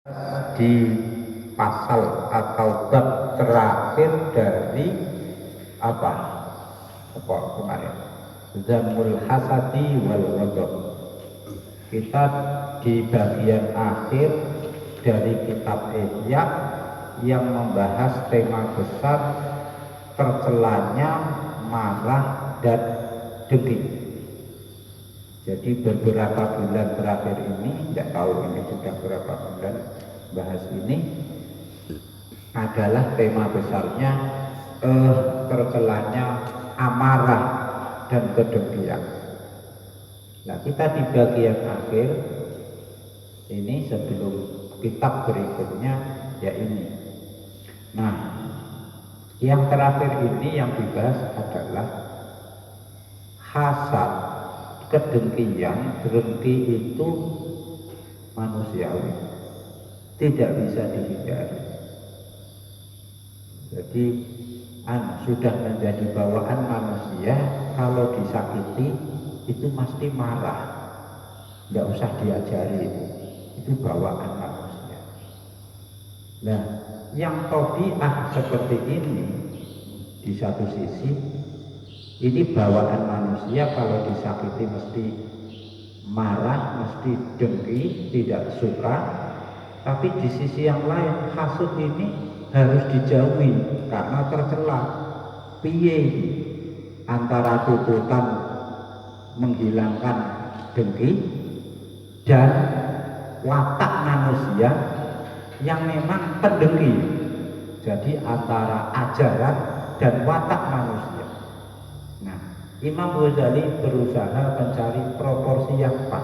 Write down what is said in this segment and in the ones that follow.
di pasal atau bab terakhir dari apa kemarin, Zammul Hasadi wal Ghadab. Kita di bagian akhir dari kitab Ihya yang membahas tema besar tercelanya marah dan dengki. Jadi beberapa bulan terakhir ini, tidak tahu ini sudah berapa bulan bahas ini, adalah tema besarnya tercelanya amarah dan kedengkian. Nah, kita di bagian akhir ini sebelum kitab berikutnya ya ini. Nah, yang terakhir ini yang dibahas adalah hasad, kedengkian. Dengki itu manusiawi, tidak bisa dihindari. Jadi sudah menjadi bawaan manusia. Kalau disakiti itu mesti marah, nggak usah diajari, itu bawaan manusia. Nah, yang tabiat seperti ini di satu sisi ini bawaan manusia, kalau disakiti mesti marah, mesti dengki, tidak suka. Tapi di sisi yang lain, hasud ini harus dijauhi karena tercela. Piye antara tuntutan menghilangkan dengki dan watak manusia yang memang pendengki. Jadi antara ajaran dan watak manusia. Nah, Imam Ghazali berusaha mencari proporsi yang pas.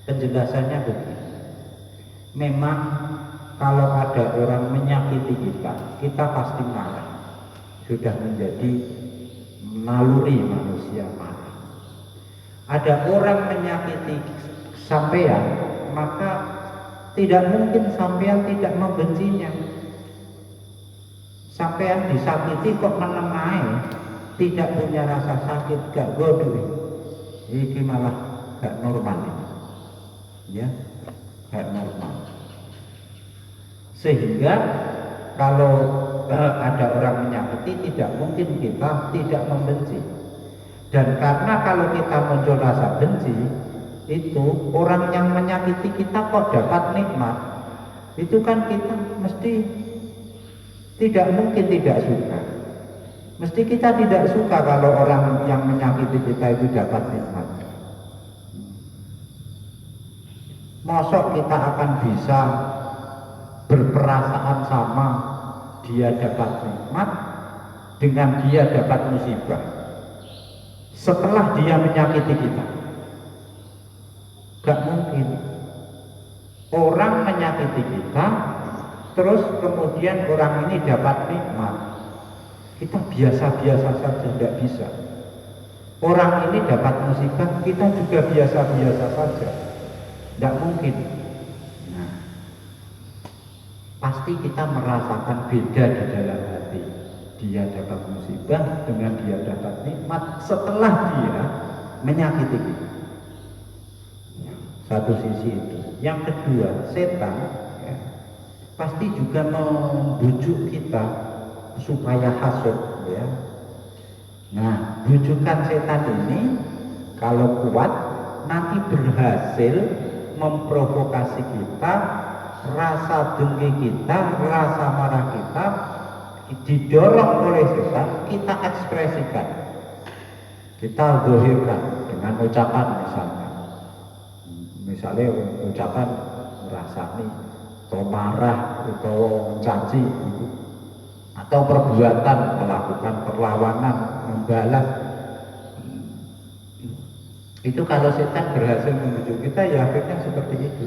Penjelasannya begini. Memang kalau ada orang menyakiti kita, kita pasti marah. Sudah menjadi naluri manusia marah. Ada orang menyakiti sampean, maka tidak mungkin sampean tidak membencinya. Sampean disakiti kok menengahi, tidak punya rasa sakit, gak godui. Ini malah gak normal ini. Ya, gak normal. Sehingga kalau ada orang menyakiti, tidak mungkin kita tidak membenci. Dan karena kalau kita muncul rasa benci, itu orang yang menyakiti kita kok dapat nikmat, itu kan kita mesti tidak mungkin tidak suka. Mesti kita tidak suka kalau orang yang menyakiti kita itu dapat nikmat. Mosok kita akan bisa berperasaan sama dia dapat nikmat dengan dia dapat musibah setelah dia menyakiti kita? Gak mungkin. Orang menyakiti kita terus kemudian orang ini dapat nikmat, kita biasa-biasa saja, tidak bisa. Orang ini dapat musibah, kita juga biasa-biasa saja, tidak mungkin. Nah, pasti kita merasakan beda di dalam hati. Dia dapat musibah dengan dia dapat nikmat setelah dia menyakiti kita. Satu sisi itu. Yang kedua, setan ya, pasti juga membujuk kita supaya hasud ya. Nah, bujukan setan ini kalau kuat nanti berhasil memprovokasi kita, rasa dengki kita, rasa marah kita didorong oleh setan, kita ekspresikan, kita zahirkan dengan ucapan misalnya ucapan merasani atau marah atau mencaci gitu, atau perbuatan melakukan perlawanan, membalas. Itu kalau setan berhasil membujuk kita, ya akhirnya seperti itu.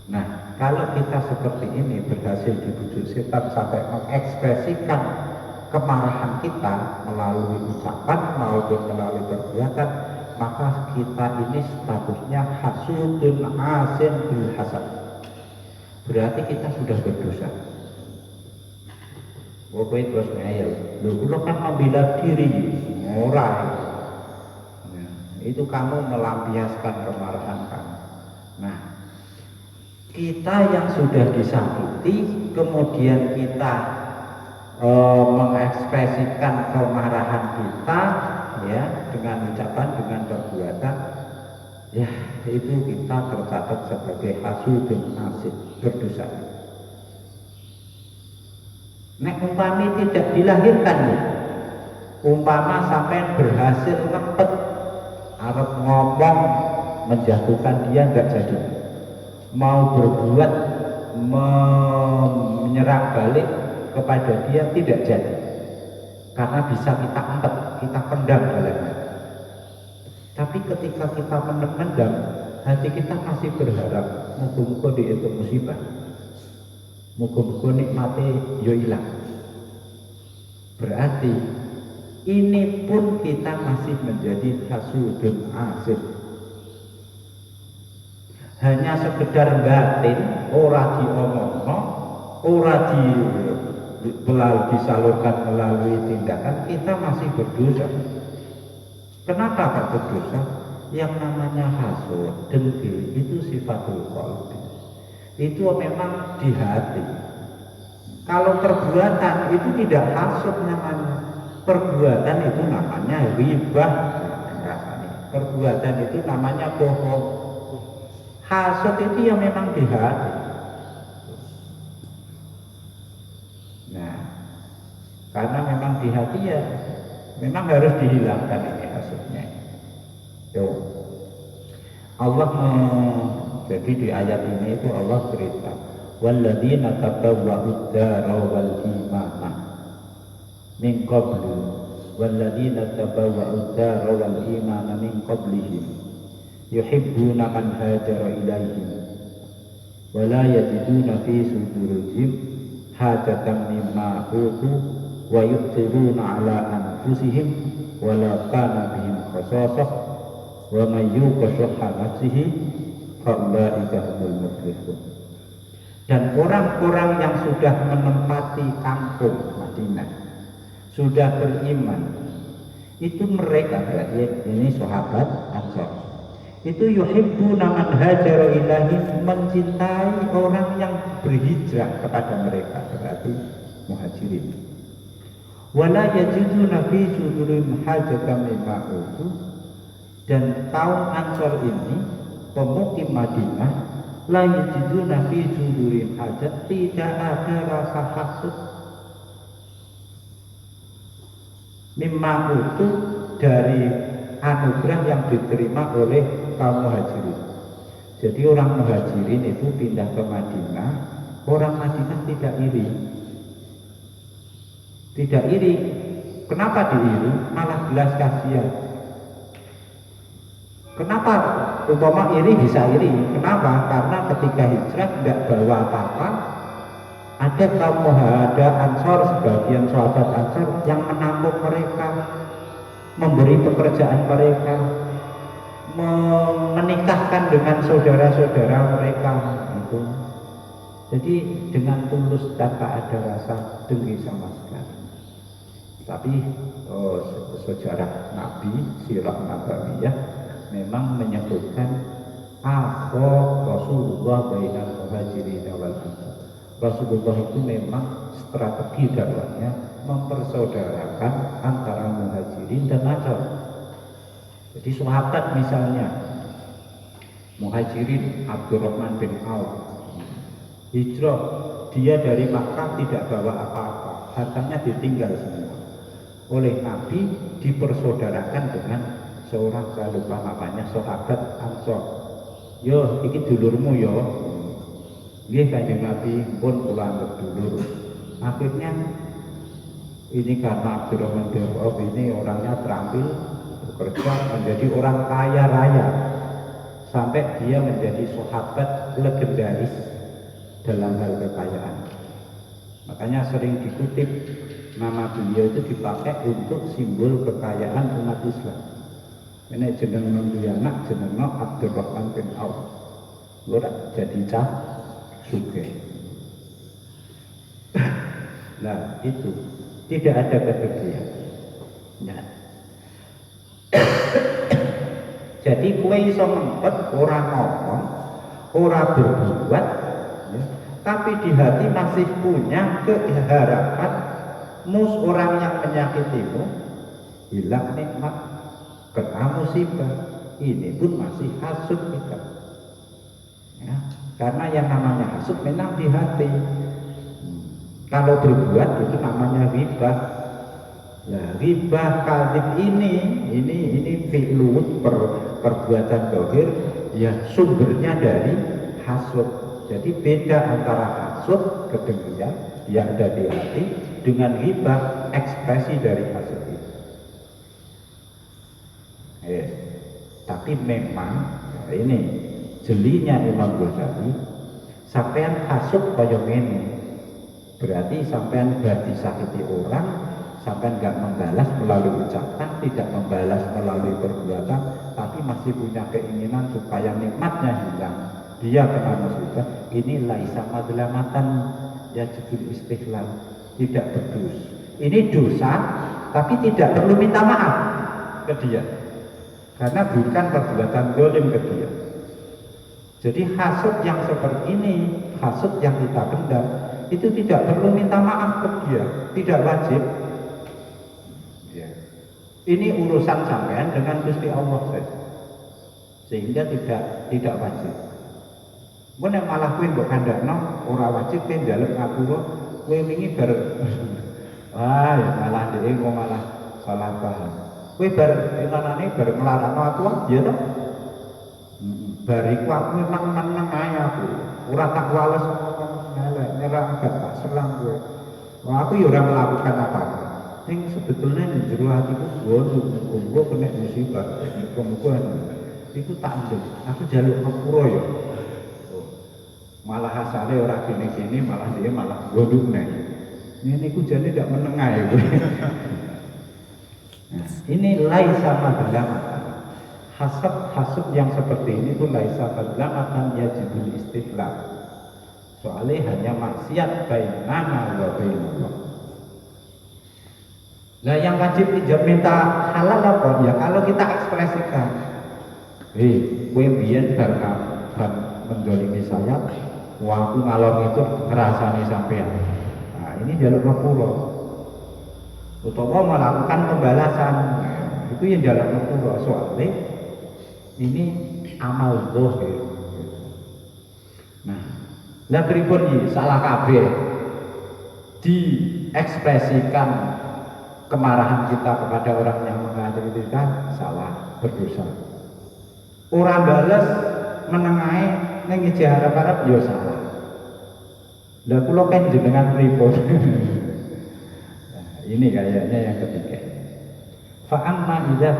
Nah, kalau kita seperti ini berhasil dibujuk setan sampai mengekspresikan kemarahan kita melalui ucapan maupun melalui perbuatan, maka kita ini statusnya hasudun asin bil hasad. Berarti kita sudah berdosa. Pokoknya terus ngeyel. Lu kan membela diri, orang. Nah, itu kamu melampiaskan kemarahan kamu. Nah, Kita yang sudah disakiti, kemudian kita mengekspresikan kemarahan kita, ya, dengan ucapan, dengan perbuatan, ya itu kita tercatat sebagai hasudun asid, berdosa. Nek umpami tidak dilahirkan, ya, umpama sampai berhasil ngempet arep ngomong menjatuhkan dia, nggak jadi, mau berbuat menyerang balik kepada dia, tidak jadi, karena bisa kita empet, kita pendam dalam hati. Tapi ketika kita mendam, hati kita masih berharap muga-muga itu musibah, muga-muga nikmati yo ilang. Berarti ini pun kita masih menjadi hasudun asid. Hanya sekedar batin, ora diomongno, ora disalurkan melalui tindakan, kita masih berdosa. Kenapa kok berdosa? Yang namanya hasud, dengki, itu sifatul qalbi. Itu memang di hati. Kalau perbuatan itu tidak hasud namanya. Perbuatan itu namanya ribah. Perbuatan itu namanya bohong. Hasud itu yang memang di hati. Nah, karena memang di hati, ya memang harus dihilangkan ini hasudnya. Yo. Allah jadi di ayat ini itu Allah cerita, walladzina tabawwa'ud dara wal imana min qablu, walladzina tabawwa'ud dara wal imana min qablihim yuhibbuna man hajara ilaihim wa la yajiduna fi sudurihim hajatan mimma utu wa yu'thiruna ala anfusihim wa la kana bihim khasasah wa man yuqa shuhha nafsihi fa ulaika humul muflihun. Dan orang-orang yang sudah menempati kampung Madinah, sudah beriman, itu mereka, berarti ini sahabat Ansor, itu yuhibbuna man hajara ilaihim, mencintai orang yang berhijrah kepada mereka, berarti muhajirin. Wala yajiduna fi sudurihim hajatan mimma utu, dan kaum Ansor ini, pemukim Madinah, la yajiduna fi sudurihim hajat, tidak ada rasa hasud mimma utu, dari anugerah yang diterima oleh kaum muhajirin. Jadi orang muhajirin itu pindah ke Madinah, orang Madinah tidak iri. Tidak iri. Kenapa diiri? Malah belas kasihan. Kenapa umpama iri bisa iri? Kenapa? Karena ketika hijrah tidak bawa apa-apa. Ada kaum muhada Ansor, sebagian sahabat Ansor yang menampung mereka, memberi pekerjaan mereka, menikahkan dengan saudara-saudara mereka itu. Jadi dengan tulus, tanpa ada rasa dengki sama sekali. Tapi sejarah Nabi, sirah Nabawiyah memang menyebutkan akho Rasulullah bainal muhajirin wal ansar. Rasulullah itu memang strategi dakwahnya mempersaudarakan antara muhajirin dan ansar. Jadi sahabat misalnya muhajirin Abdurrahman bin Auf hijrah, dia dari Makkah tidak bawa apa-apa, hartanya ditinggal semua. Oleh Nabi dipersaudarakan dengan seorang, saya lupa namanya, sahabat Ansor. Yo, iki dulurmu yo. Nggih Kanjeng Nabi, pun kula anggap dulur. Akhirnya ini karena Abdurrahman bin Auf ini orangnya terampil, bekerja, menjadi orang kaya raya, sampai dia menjadi sahabat legendaris dalam hal kekayaan. Makanya sering dikutip nama beliau itu dipakai untuk simbol kekayaan umat Islam. Ini jeneng nundu anak, jeneng Abdurrahman bin Auf. Lora jadi cah juga. Nah itu tidak ada kegedean. Nah. Jadi kue iso ngempet, ora ngomong, ora berbuat, tapi di hati masih punya keharapan orang yang menyakitimu hilang nikmat, kena musibah, ini pun masih hasud kita. Ya, karena yang namanya hasud memang di hati. Kalau berbuat itu namanya ghibah. Nah, ghibah kadzib ini fi'lu perbuatan dohir, ya sumbernya dari hasud. Jadi beda antara hasud kedengkian yang ada di hati dengan ghibah ekspresi dari hasud itu. Tapi memang ini jelinya Imam Ghazali, sampean hasud kaya ngene. Berarti sampean disakiti orang, sampean nggak membalas melalui ucapan, tidak membalas melalui perbuatan, tapi masih punya keinginan supaya nikmatnya hilang, dia kena musibah. Ini laisa madlamatan, ya judul istiqlal, tidak berdosa. Ini dosa, tapi tidak perlu minta maaf ke dia, karena bukan perbuatan zalim ke dia. Jadi hasud yang seperti ini, hasud yang kita pendam, itu tidak perlu minta maaf ke dia, tidak wajib. Ya. Ini urusan sampean dengan Gusti Allah saja, sehingga tidak wajib. Nek malah kowe mbok kandhakno ora wajib kowe njaluk ngapura, kowe wingi bar wah ya malah dhewe kok malah salah paham. Kowe bar enanane bar nglarakno aku ya toh. Bariku aku memang meneng ae aku. Ora tak wales elek nyerang gak tak selang kowe. Wah aku ya ora melakukan apa-apa. Sing sebetulnya di jero hatiku gua kena musibah. Muga-muga iku tak ndek. Aku jaluk ngapura ya. Malah asale ora gini-gini, malah dia malah gondukne. Ini ku jane ndak meneng ae kowe. Nah, ini laisa madlamatan. Hasad yang seperti ini tuh laisa madlamatan yajibul istiqlal. Soalnya hanya maksiat bainana wa bainallah. Nah yang wajib minta halal apa? Ya kalau kita ekspresikan, kowe biyen bar mendolimi saya, wah aku ngalor itu ngerasani sampean. Nah ini jaluk ngapura. Utawa melakukan pembalasan, itu yang jaluk ngapura. Soalnya ini amal zahir. Nah, lah pripun salah kabeh diekspresikan kemarahan kita kepada orang yang mengajari kita, salah, berdosa. Orang balas menengahi ning harap-harap ya salah. Lah kula kan jenengan pripun? Nah, ini kayaknya yang ketiga. Fa amma idza